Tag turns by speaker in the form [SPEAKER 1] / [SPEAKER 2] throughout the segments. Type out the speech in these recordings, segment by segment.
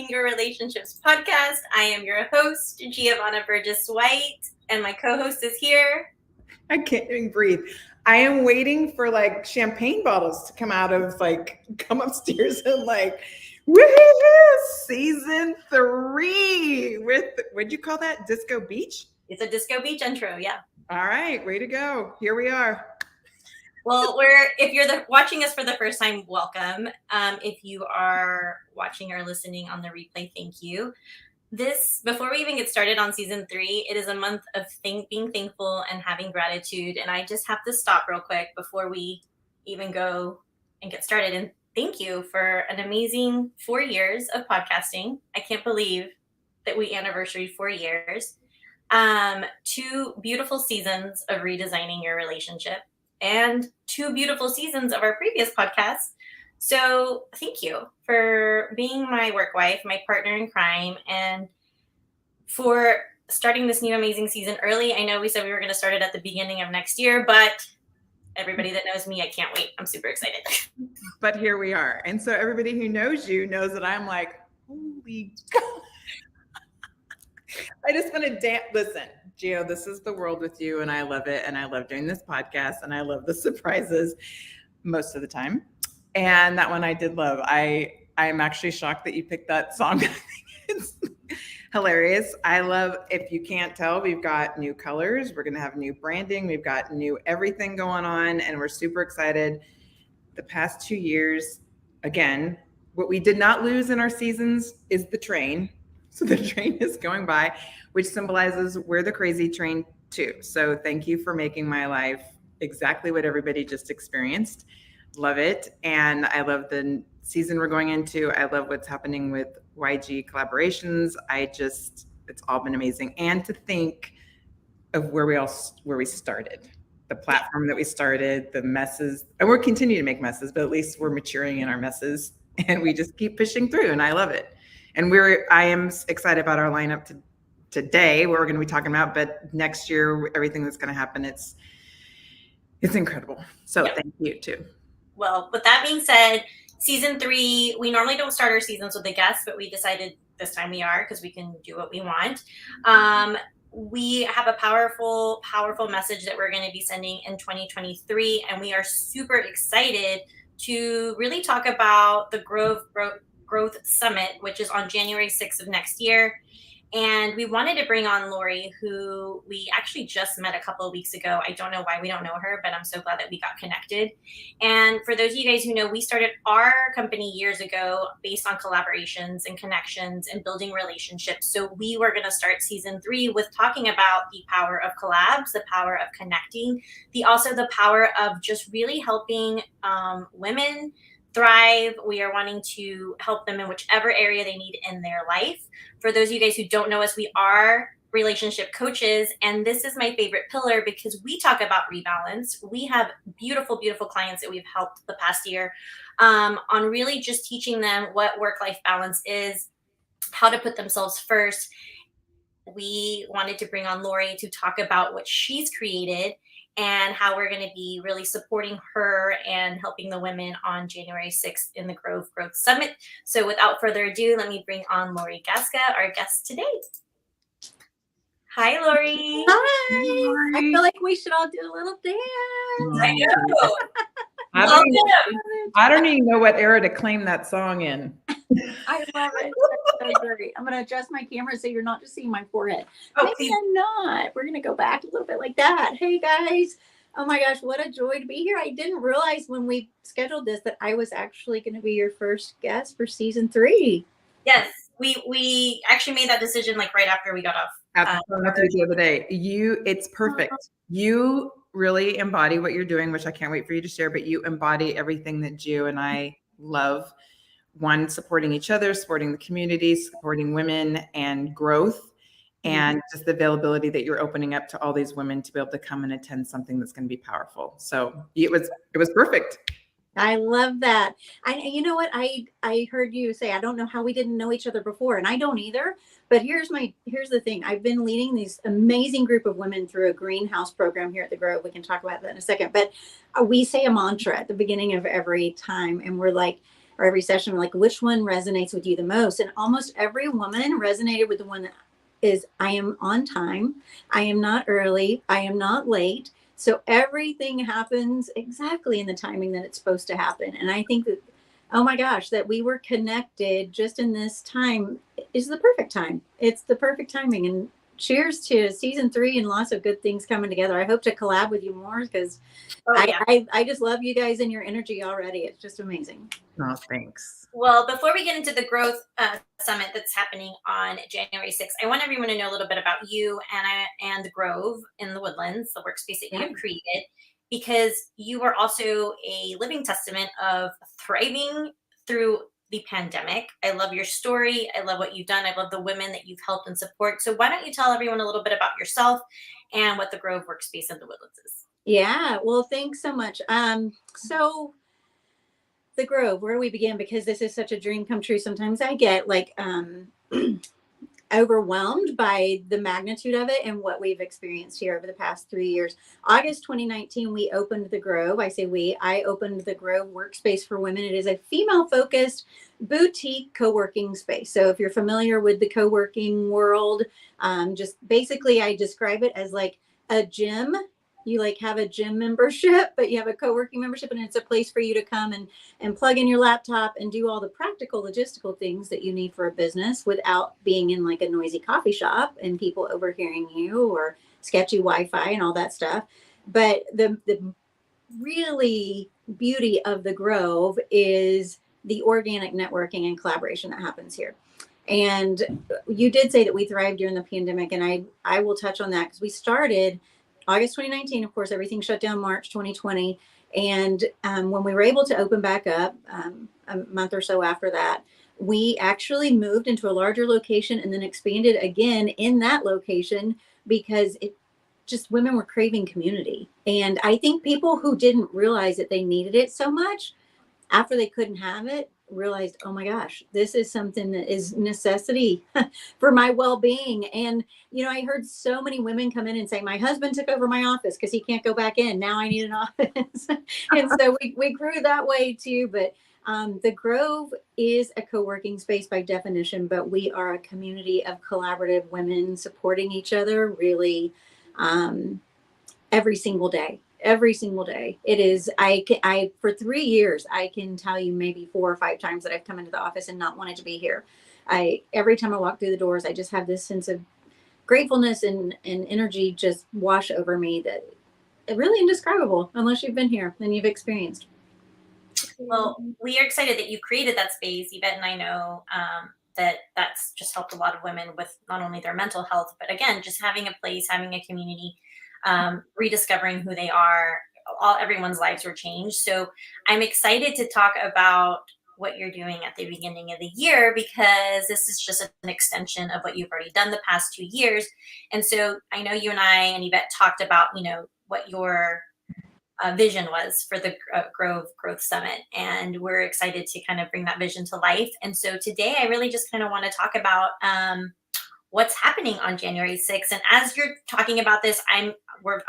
[SPEAKER 1] Redesigning Your Relationships podcast. I am your host, Giovanna Burgess-White, and my co-host is here.
[SPEAKER 2] I can't even breathe. I am waiting for like champagne bottles to come upstairs and woohoo, season 3 with, what'd you call that? Disco Beach?
[SPEAKER 1] It's a Disco Beach intro, yeah.
[SPEAKER 2] All right, way to go. Here we are.
[SPEAKER 1] Well, if you're watching us for the first time, welcome. If you are watching or listening on the replay, thank you. Before we even get started on season 3, it is a month of being thankful and having gratitude. And I just have to stop real quick before we even go and get started. And thank you for an amazing 4 years of podcasting. I can't believe that we anniversaried 4 years. 2 beautiful seasons of redesigning your relationship and 2 beautiful seasons of our previous podcast. So thank you for being my work wife, my partner in crime, and for starting this new amazing season early. I know we said we were going to start it at the beginning of next year, but everybody that knows me, I can't wait. I'm super excited.
[SPEAKER 2] But here we are. And so everybody who knows you knows that I'm like, holy God. I just want to dance. Listen, Gio, this is the world with you, and I love it. And I love doing this podcast, and I love the surprises most of the time. And that one I did love. I am actually shocked that you picked that song. It's hilarious. I love, if you can't tell, we've got new colors. We're going to have new branding. We've got new everything going on, and we're super excited. The past 2 years, again, what we did not lose in our seasons is the train. So the train is going by, which symbolizes we're the crazy train too. So thank you for making my life exactly what everybody just experienced. Love it. And I love the season we're going into. I love what's happening with YG collaborations. It's all been amazing. And to think of where we started, the platform that we started, the messes, and we're continuing to make messes, but at least we're maturing in our messes and we just keep pushing through, and I love it. And I am excited about our lineup today, what we're going to be talking about, but next year, everything that's going to happen, it's incredible. So Thank you too.
[SPEAKER 1] Well, with that being said, season 3, we normally don't start our seasons with a guest, but we decided this time we are, because we can do what we want. We have a powerful, powerful message that we're going to be sending in 2023, and we are super excited to really talk about the Growth Summit, which is on January 6th of next year. And we wanted to bring on Lori, who we actually just met a couple of weeks ago. I don't know why we don't know her, but I'm so glad that we got connected. And for those of you guys who know, we started our company years ago based on collaborations and connections and building relationships. So we were going to start season 3 with talking about the power of collabs, the power of connecting, also the power of just really helping women thrive. We are wanting to help them in whichever area they need in their life. For those of you guys who don't know us, we are relationship coaches, and this is my favorite pillar because we talk about rebalance. We have beautiful, beautiful clients that we've helped the past year on really just teaching them what work-life balance is, how to put themselves first. We wanted to bring on Lori to talk about what she's created and how we're going to be really supporting her and helping the women on January 6th in the Grove Summit. So without further ado, let me bring on Lori Gasca, our guest today. Hi, Lori.
[SPEAKER 3] Hi. I feel like we should all do a little dance.
[SPEAKER 1] I know.
[SPEAKER 2] I don't even know what era to claim that song in.
[SPEAKER 3] I love it. That's so great. I'm going to adjust my camera so you're not just seeing my forehead. Maybe I'm not. We're going to go back a little bit like that. Hey, guys. Oh, my gosh. What a joy to be here. I didn't realize when we scheduled this that I was actually going to be your first guest for season 3.
[SPEAKER 1] Yes. We actually made that decision like right after we got off.
[SPEAKER 2] The other day. It's perfect. You really embody what you're doing, which I can't wait for you to share, but you embody everything that Gio and I love. One, supporting each other, supporting the community, supporting women and growth, and just the availability that you're opening up to all these women to be able to come and attend something that's going to be powerful. So it was perfect.
[SPEAKER 3] I love that. You know what? I heard you say, I don't know how we didn't know each other before, and I don't either. But here's the thing. I've been leading these amazing group of women through a greenhouse program here at the Grove. We can talk about that in a second. But we say a mantra at the beginning of every time, and we're like, or every session, like which one resonates with you the most? And almost every woman resonated with the one that is, I am on time, I am not early, I am not late. So everything happens exactly in the timing that it's supposed to happen. And I think that, oh my gosh, that we were connected just in this time is the perfect time. It's the perfect timing. And cheers to season 3 and lots of good things coming together. I hope to collab with you more because I just love you guys and your energy already. It's just amazing.
[SPEAKER 2] Oh, thanks.
[SPEAKER 1] Well, before we get into the growth summit that's happening on January 6th, I want everyone to know a little bit about you and the Grove in the Woodlands, the workspace that you have created, because you are also a living testament of thriving through the pandemic. I love your story. I love what you've done. I love the women that you've helped and support. So why don't you tell everyone a little bit about yourself and what the Grove Workspace in the Woodlands is?
[SPEAKER 3] Yeah, well, thanks so much. So the Grove, where do we begin? Because this is such a dream come true. Sometimes I get like overwhelmed by the magnitude of it and what we've experienced here over the past 3 years. August 2019, we opened the Grove. I opened the Grove Workspace for Women. It is a female-focused boutique co-working space. So if you're familiar with the co-working world, just basically I describe it as like a gym. You like have a gym membership, but you have a co-working membership, and it's a place for you to come and plug in your laptop and do all the practical logistical things that you need for a business without being in like a noisy coffee shop and people overhearing you or sketchy Wi-Fi and all that stuff. But the really beauty of the Grove is the organic networking and collaboration that happens here. And you did say that we thrived during the pandemic, and I will touch on that because we started August 2019, of course, everything shut down March 2020. And when we were able to open back up a month or so after that, we actually moved into a larger location and then expanded again in that location because women were craving community. And I think people who didn't realize that they needed it so much after they couldn't have it realized, oh my gosh, this is something that is necessity for my well-being. And I heard so many women come in and say, my husband took over my office because he can't go back in. Now I need an office. And so we grew that way too. But the Grove is a co-working space by definition, but we are a community of collaborative women supporting each other really every single day. Every single day. It is, I for 3 years, I can tell you maybe 4 or 5 times that I've come into the office and not wanted to be here. Every time I walk through the doors, I just have this sense of gratefulness and energy just wash over me that really indescribable unless you've been here and you've experienced.
[SPEAKER 1] Well, we are excited that you created that space. Yvette and I know that's just helped a lot of women with not only their mental health, but again, just having a place, having a community, rediscovering who they are. Everyone's lives were changed. So I'm excited to talk about what you're doing at the beginning of the year, because this is just an extension of what you've already done the past 2 years. And so I know you and I and Yvette talked about, what your vision was for the Grove Growth Summit. And we're excited to kind of bring that vision to life. And so today I really just kind of want to talk about what's happening on January 6th. And as you're talking about this, I'm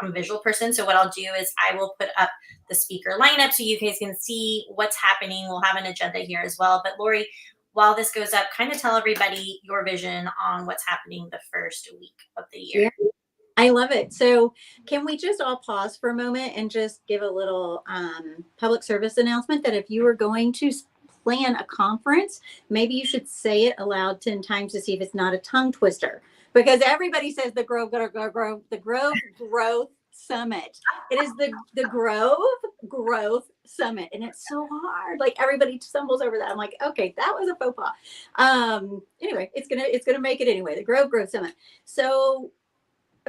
[SPEAKER 1] a visual person. So what I'll do is I will put up the speaker lineup so you guys can see what's happening. We'll have an agenda here as well. But Lori, while this goes up, kind of tell everybody your vision on what's happening the first week of the year.
[SPEAKER 3] Yeah. I love it. So can we just all pause for a moment and just give a little public service announcement that if you are going to plan a conference, maybe you should say it aloud 10 times to see if it's not a tongue twister, because everybody says the Grove Growth Summit. It is the Grove Growth Summit, and it's so hard. Like everybody stumbles over that. I'm like, okay, that was a faux pas. Anyway, it's gonna make it anyway. The Grove Growth Summit. So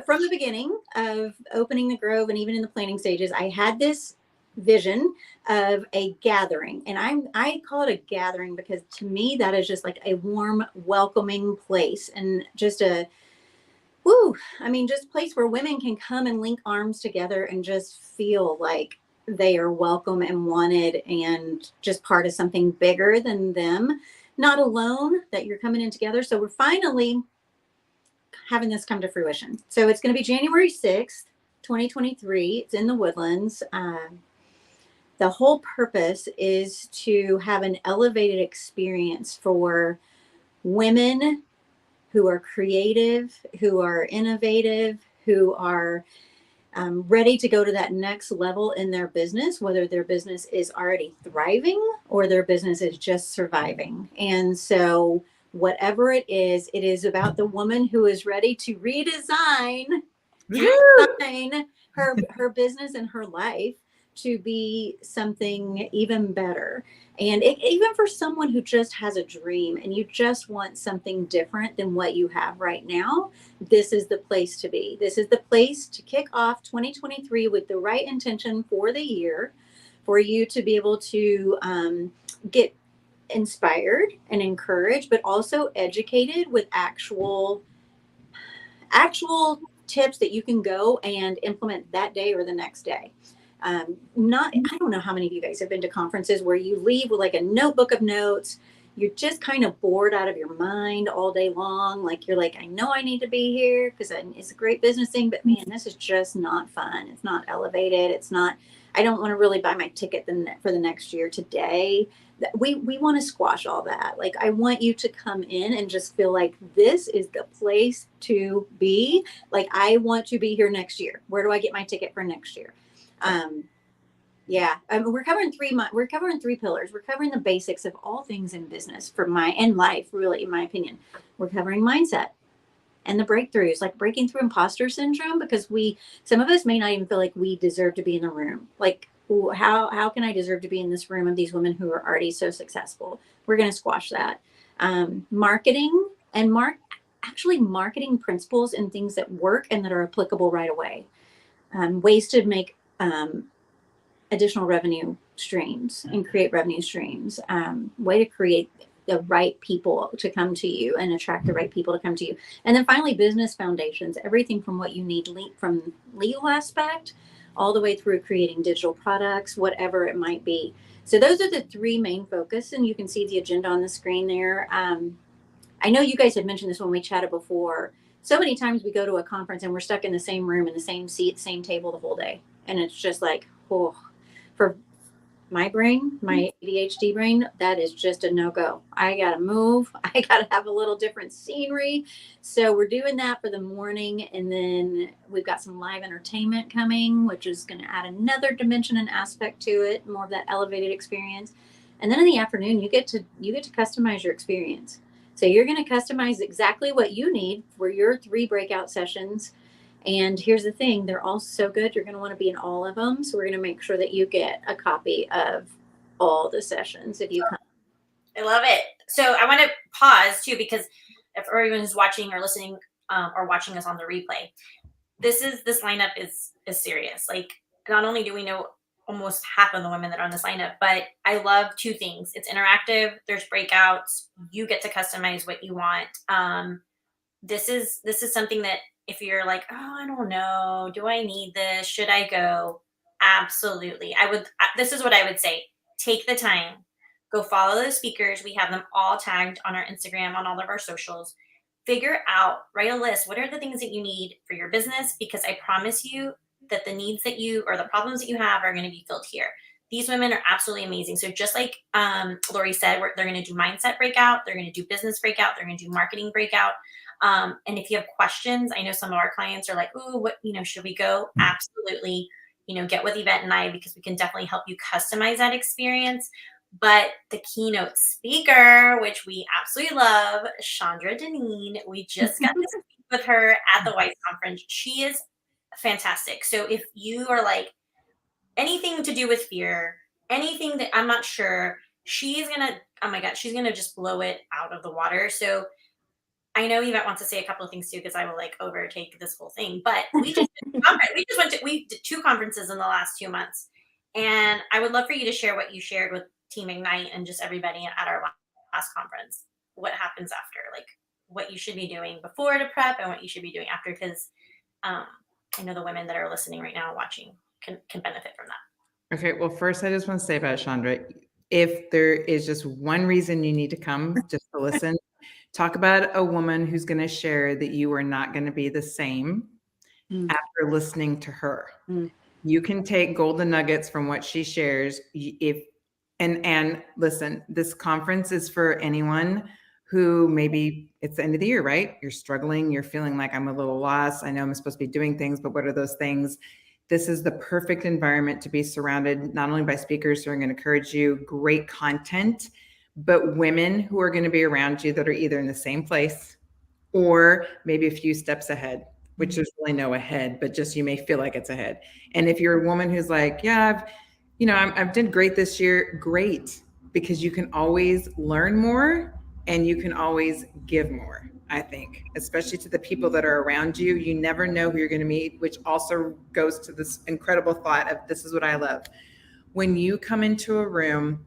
[SPEAKER 3] from the beginning of opening the Grove and even in the planning stages, I had this vision of a gathering, and I call it a gathering because to me that is just like a warm, welcoming place, and just just a place where women can come and link arms together and just feel like they are welcome and wanted and just part of something bigger than them, not alone, that you're coming in together. So we're finally having this come to fruition. So it's going to be January 6th, 2023. It's in the Woodlands. The whole purpose is to have an elevated experience for women who are creative, who are innovative, who are ready to go to that next level in their business, whether their business is already thriving or their business is just surviving. And so, whatever it is about the woman who is ready to redesign her business and her life to be something even better. And even for someone who just has a dream and you just want something different than what you have right now, this is the place to be. This is the place to kick off 2023 with the right intention for the year, for you to be able to get inspired and encouraged, but also educated with actual tips that you can go and implement that day or the next day. I don't know how many of you guys have been to conferences where you leave with like a notebook of notes. You're just kind of bored out of your mind all day long. Like you're like, I know I need to be here because it's a great business thing, but man, this is just not fun. It's not elevated. It's not, I don't want to really buy my ticket for the next year today. We want to squash all that. Like, I want you to come in and just feel like this is the place to be. Like, I want to be here next year. Where do I get my ticket for next year? We're covering three pillars. We're covering the basics of all things in business and life, really, in my opinion. We're covering mindset and the breakthroughs, like breaking through imposter syndrome, because some of us may not even feel like we deserve to be in the room. Like, how can I deserve to be in this room of these women who are already so successful? We're going to squash that. Marketing and marketing principles and things that work and that are applicable right away. Ways to make additional revenue streams and create revenue streams. Way to create the right people to come to you and attract the right people to come to you. And then finally, business foundations, everything from what you need from legal aspect all the way through creating digital products, whatever it might be. So those are the three main focus, and you can see the agenda on the screen there. I know you guys had mentioned this when we chatted before. So many times we go to a conference and we're stuck in the same room, in the same seat, same table the whole day. And it's just like, for my brain, my ADHD brain, that is just a no-go. I got to move. I got to have a little different scenery. So we're doing that for the morning. And then we've got some live entertainment coming, which is going to add another dimension and aspect to it, more of that elevated experience. And then in the afternoon, you get to customize your experience. So you're going to customize exactly what you need for your 3 breakout sessions. And here's the thing, they're all so good. You're going to want to be in all of them. So we're going to make sure that you get a copy of all the sessions if you come.
[SPEAKER 1] I love it. So I want to pause too, because if everyone who's watching or listening or watching us on the replay, this lineup is serious. Like, not only do we know almost half of the women that are on this lineup, but I love 2 things. It's interactive. There's breakouts. You get to customize what you want. This is something that, if you're like, oh, I don't know, do I need this? Should I go? Absolutely. This is what I would say. Take the time, go follow the speakers. We have them all tagged on our Instagram, on all of our socials. Figure out, write a list. What are the things that you need for your business? Because I promise you that the needs that you, or the problems that you have, are going to be filled here. These women are absolutely amazing. So just like Lori said, they're going to do mindset breakout. They're going to do business breakout. They're going to do marketing breakout. And if you have questions, I know some of our clients are like, "Ooh, what, should we go?" Absolutely. Get with Yvette and I, because we can definitely help you customize that experience. But the keynote speaker, which we absolutely love, Chandra Deneen, we just got to speak with her at the White Conference. She is fantastic. So if you are like, anything to do with fear, anything that I'm not sure, she's gonna just blow it out of the water. So I know Yvette wants to say a couple of things too, because I will overtake this whole thing. But we did 2 conferences in the last 2 months, and I would love for you to share what you shared with Team Ignite and just everybody at our last conference. What happens after, what you should be doing before to prep, and what you should be doing after, because I know the women that are listening right now and watching can benefit from that.
[SPEAKER 2] Okay. Well, first, I just want to say about Chandra, if there is just one reason you need to come, just to listen, talk about a woman who's going to share that you are not going to be the same after listening to her. You can take golden nuggets from what she shares. And listen, this conference is for anyone who maybe it's the end of the year, right? You're struggling, you're feeling like I'm a little lost. I know I'm supposed to be doing things, but what are those things? This is the perfect environment to be surrounded not only by speakers who are going to encourage you, great content, but women who are going to be around you that are either in the same place or maybe a few steps ahead, which there's really no ahead, but just you may feel like it's ahead. And if you're a woman who's like, yeah, I've did great this year, great, because you can always learn more and you can always give more. I think, especially to the people that are around you, you never know who you're going to meet, which also goes to this incredible thought of this is what I love. When you come into a room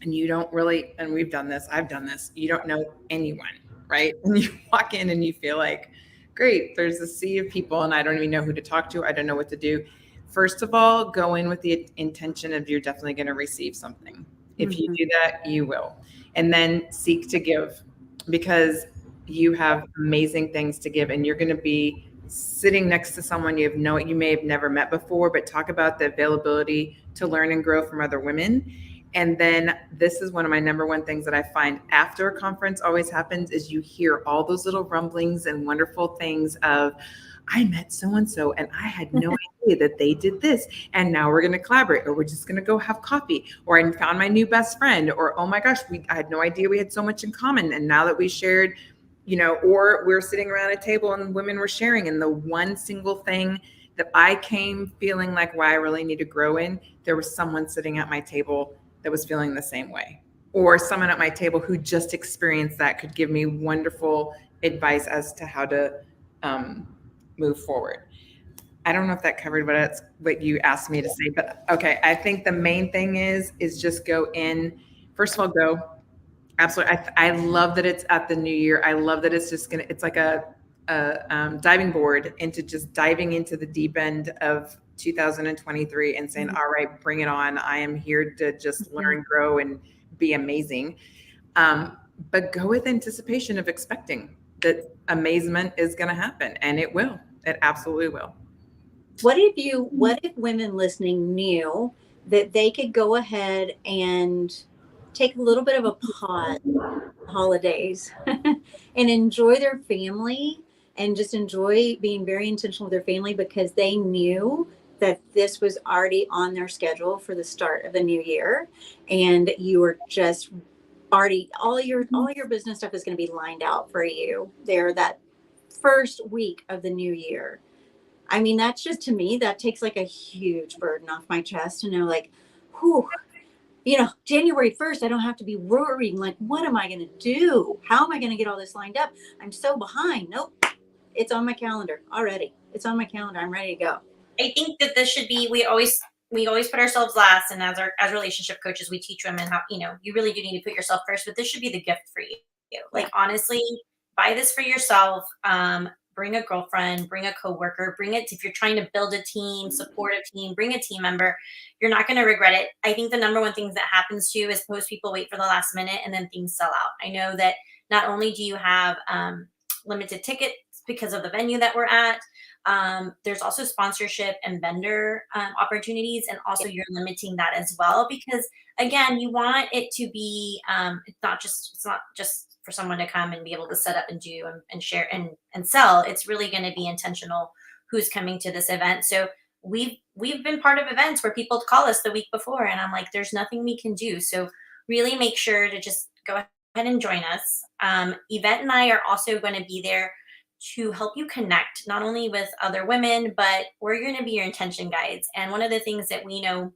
[SPEAKER 2] and you don't really, and we've done this, I've done this, you don't know anyone, right? And you walk in and you feel like, great, there's a sea of people and I don't even know who to talk to. I don't know what to do. First of all, go in with the intention of you're definitely going to receive something. If you do that, you will. And then seek to give, because you have amazing things to give and you're going to be sitting next to someone you may have never met before, but talk about the availability to learn and grow from other women. And then this is one of my number one things that I find after a conference always happens is you hear all those little rumblings and wonderful things of, I met so-and-so and I had no idea that they did this. And now we're going to collaborate, or we're just going to go have coffee, or I found my new best friend, or, oh my gosh, I had no idea we had so much in common. And now that we shared, or we're sitting around a table and women were sharing, and the one single thing that I came feeling like, why I really need to grow in, there was someone sitting at my table that was feeling the same way, or someone at my table who just experienced that could give me wonderful advice as to how to move forward. I don't know if that covered what you asked me to say, but okay. I think the main thing is just go in. First of all, go. Absolutely. I love that it's at the new year. I love that it's like a diving board into just diving into the deep end of 2023 and saying, all right, bring it on. I am here to just learn, grow, and be amazing. But go with anticipation of expecting that amazement is going to happen, and it will. It absolutely will.
[SPEAKER 3] What if women listening knew that they could go ahead and take a little bit of a pause holidays and enjoy their family and just enjoy being very intentional with their family, because they knew that this was already on their schedule for the start of the new year, and you were just already all your business stuff is going to be lined out for you there that first week of the new year. I mean, that's just, to me, that takes like a huge burden off my chest to know, like, whew, January 1st, I don't have to be worrying, like, what am I going to do? How am I going to get all this lined up? I'm so behind. Nope. It's on my calendar already. It's on my calendar. I'm ready to go.
[SPEAKER 1] I think that this should be, we always put ourselves last. And as relationship coaches, we teach women how, you really do need to put yourself first, but this should be the gift for you. Like, honestly, buy this for yourself. Bring a girlfriend, bring a coworker, bring it. If you're trying to build a team, support a team, bring a team member. You're not going to regret it. I think the number one thing that happens too is most people wait for the last minute and then things sell out. I know that not only do you have limited tickets because of the venue that we're at, there's also sponsorship and vendor opportunities, and also you're limiting that as well, because again, you want it to be it's not just for someone to come and be able to set up and do and share and sell. It's really going to be intentional who's coming to this event. So we've been part of events where people call us the week before and I'm like, there's nothing we can do. So really make sure to just go ahead and join us. Yvette and I are also going to be there to help you connect not only with other women, but we're going to be your intention guides. And one of the things that we know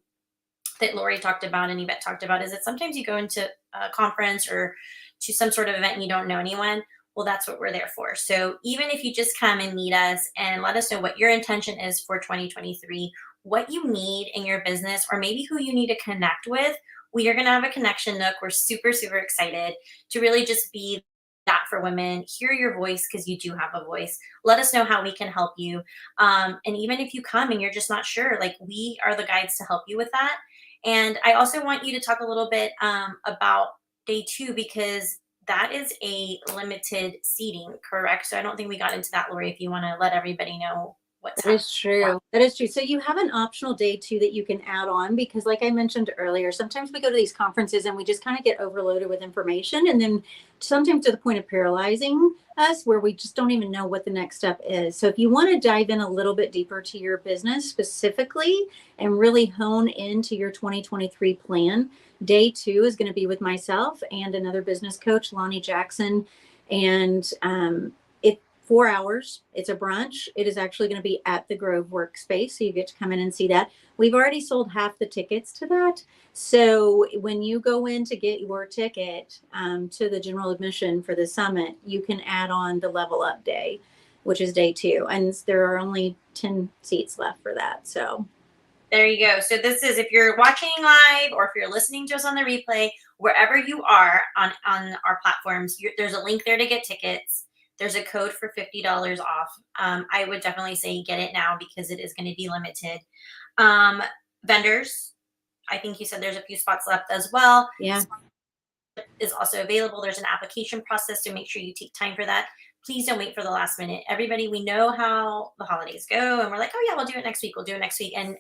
[SPEAKER 1] that Lori talked about and Yvette talked about is that sometimes you go into a conference or to some sort of event and you don't know anyone. Well, that's what we're there for. So even if you just come and meet us and let us know what your intention is for 2023, what you need in your business, or maybe who you need to connect with, we are going to have a connection nook. We're super, super excited to really just be that for women. Hear your voice, because you do have a voice. Let us know how we can help you. And even if you come and you're just not sure, like, we are the guides to help you with that. And I also want you to talk a little bit about day 2, because that is a limited seating, correct? So I don't think we got into that, Lori, if you want to let everybody know what's
[SPEAKER 3] That is true. That is true. So you have an optional day too that you can add on because, like I mentioned earlier, sometimes we go to these conferences and we just kind of get overloaded with information, and then sometimes to the point of paralyzing us, where we just don't even know what the next step is. So if you want to dive in a little bit deeper to your business specifically and really hone into your 2023 plan, day 2 is going to be with myself and another business coach, Lonnie Jackson, and 4 hours. It's a brunch. It is actually going to be at the Grove Workspace. So you get to come in and see that. We've already sold half the tickets to that. So when you go in to get your ticket to the general admission for the summit, you can add on the level up day, which is day 2. And there are only 10 seats left for that. So
[SPEAKER 1] there you go. So this is, if you're watching live or if you're listening to us on the replay, wherever you are on our platforms, there's a link there to get tickets. There's a code for $50 off. I would definitely say get it now because it is going to be limited. Vendors, I think you said there's a few spots left as well.
[SPEAKER 3] yeah.
[SPEAKER 1] Is also available. There's an application process, so make sure you take time for that. Please don't wait for the last minute. Everybody, we know how the holidays go and we're like, oh yeah, we'll do it next week. We'll do it next week. And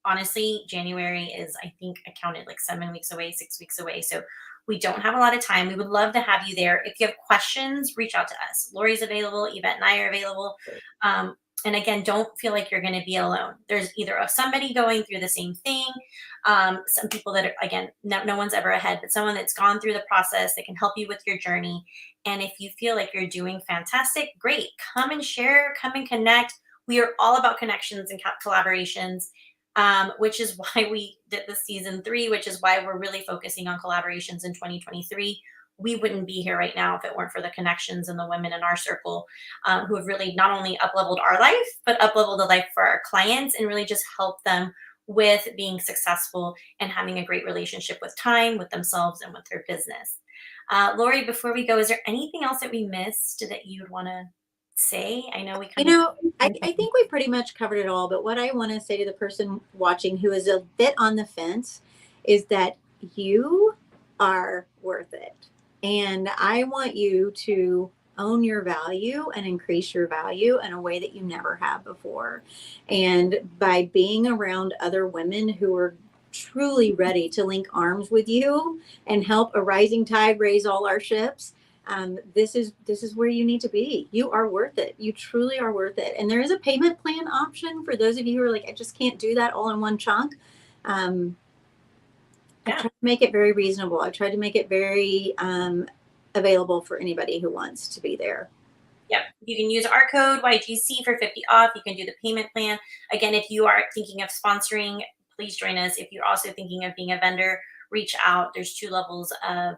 [SPEAKER 1] honestly, January is, I think, I counted like 7 weeks away, 6 weeks away. So we don't have a lot of time. We would love to have you there. If you have questions, reach out to us. Lori's available. Yvette and I are available. And again, don't feel like you're going to be alone. There's either somebody going through the same thing. Some people that are, again, no one's ever ahead, but someone that's gone through the process that can help you with your journey. And if you feel like you're doing fantastic, great. Come and share, come and connect. We are all about connections and collaborations. Which is why we did the season 3, which is why we're really focusing on collaborations in 2023. We wouldn't be here right now if it weren't for the connections and the women in our circle who have really not only up-leveled our life, but up-leveled the life for our clients and really just helped them with being successful and having a great relationship with time, with themselves, and with their business. Lori, before we go, is there anything else that we missed that you'd want to say? I know we
[SPEAKER 3] I think we pretty much covered it all, but what I want to say to the person watching who is a bit on the fence is that you are worth it. And I want you to own your value and increase your value in a way that you never have before. And by being around other women who are truly ready to link arms with you and help a rising tide raise all our ships, this is where you need to be. You are worth it. You truly are worth it. And there is a payment plan option for those of you who are like, I just can't do that all in one chunk. I tried to make it very reasonable. I tried to make it very available for anybody who wants to be there.
[SPEAKER 1] Yep. You can use our code YGC for 50 off. You can do the payment plan. Again, if you are thinking of sponsoring, please join us. If you're also thinking of being a vendor, reach out. There's 2 levels of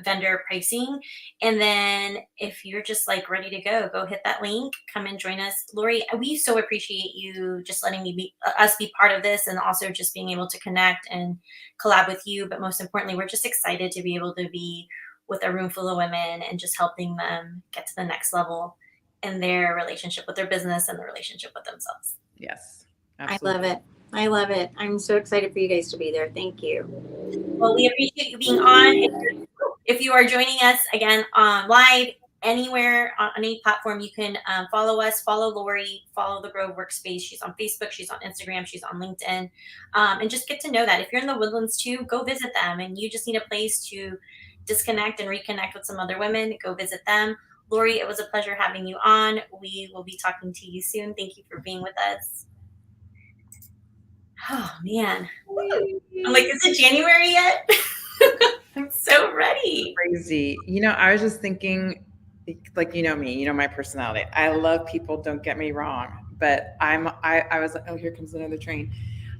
[SPEAKER 1] vendor pricing. And then if you're just like ready to go hit that link, come and join us. Lori, we so appreciate you just letting us be part of this, and also just being able to connect and collab with you. But most importantly, we're just excited to be able to be with a room full of women and just helping them get to the next level in their relationship with their business and the relationship with themselves.
[SPEAKER 2] Yes.
[SPEAKER 3] Absolutely. I love it. I'm so excited for you guys to be there. Thank you.
[SPEAKER 1] Well, we appreciate you being on. If you are joining us again live anywhere on any platform, you can follow us, follow Lori, follow the Grove Workspace. She's on Facebook, she's on Instagram, she's on LinkedIn, and just get to know that. If you're in the Woodlands too, go visit them, and you just need a place to disconnect and reconnect with some other women, go visit them. Lori, it was a pleasure having you on. We will be talking to you soon. Thank you for being with us. Oh man, I'm like, is it January yet? I'm so ready.
[SPEAKER 2] Crazy. I was just thinking, like, me, my personality. I love people, don't get me wrong, but I was like, oh, here comes another train.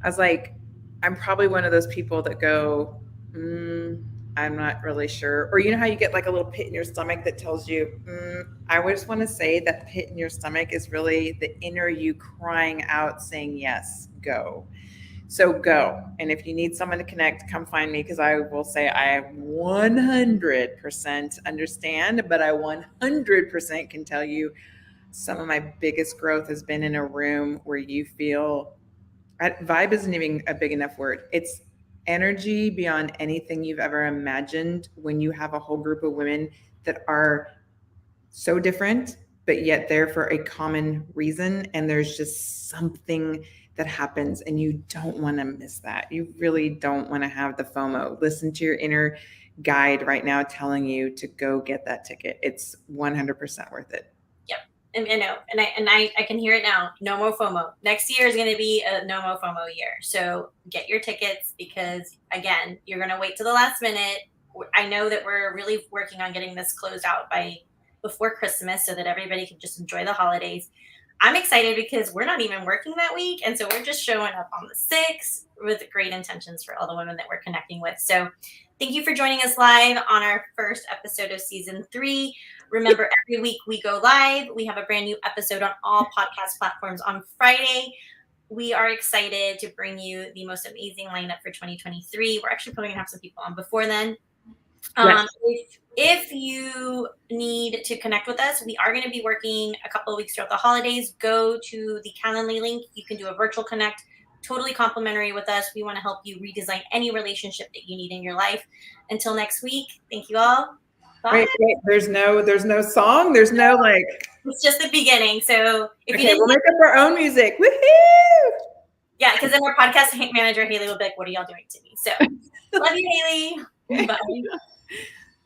[SPEAKER 2] I was like, I'm probably one of those people that go, I'm not really sure. Or how you get like a little pit in your stomach that tells you, I just want to say that pit in your stomach is really the inner you crying out saying, yes, go. So go. And if you need someone to connect, come find me, because I will say I 100% understand, but I 100% can tell you some of my biggest growth has been in a room where you feel, vibe isn't even a big enough word. It's energy beyond anything you've ever imagined when you have a whole group of women that are so different, but yet they're for a common reason. And there's just something that happens and you don't want to miss that. You really don't want to have the FOMO. Listen to your inner guide right now telling you to go get that ticket. It's 100% worth it.
[SPEAKER 1] Yep. And I can hear it now. No more FOMO. Next year is going to be a no more FOMO year. So get your tickets, because again, you're going to wait to the last minute. I know that we're really working on getting this closed out before Christmas so that everybody can just enjoy the holidays. I'm excited because we're not even working that week. And so we're just showing up on the 6th with great intentions for all the women that we're connecting with. So thank you for joining us live on our first episode of season 3. Remember, every week we go live. We have a brand new episode on all podcast platforms on Friday. We are excited to bring you the most amazing lineup for 2023. We're actually probably going to have some people on before then.
[SPEAKER 2] Yes.
[SPEAKER 1] If you need to connect with us, we are going to be working a couple of weeks throughout the holidays. Go to the Calendly link. You can do a virtual connect, totally complimentary with us. We want to help you redesign any relationship that you need in your life. Until next week, thank you all. Bye.
[SPEAKER 2] Wait, there's no song. There's no like.
[SPEAKER 1] It's just the beginning. So if you
[SPEAKER 2] Okay,
[SPEAKER 1] didn't,
[SPEAKER 2] we'll make up our own music. Woohoo!
[SPEAKER 1] yeah, because then our podcast manager Haley will be like, "What are y'all doing to me?" So love you, Haley. Bye.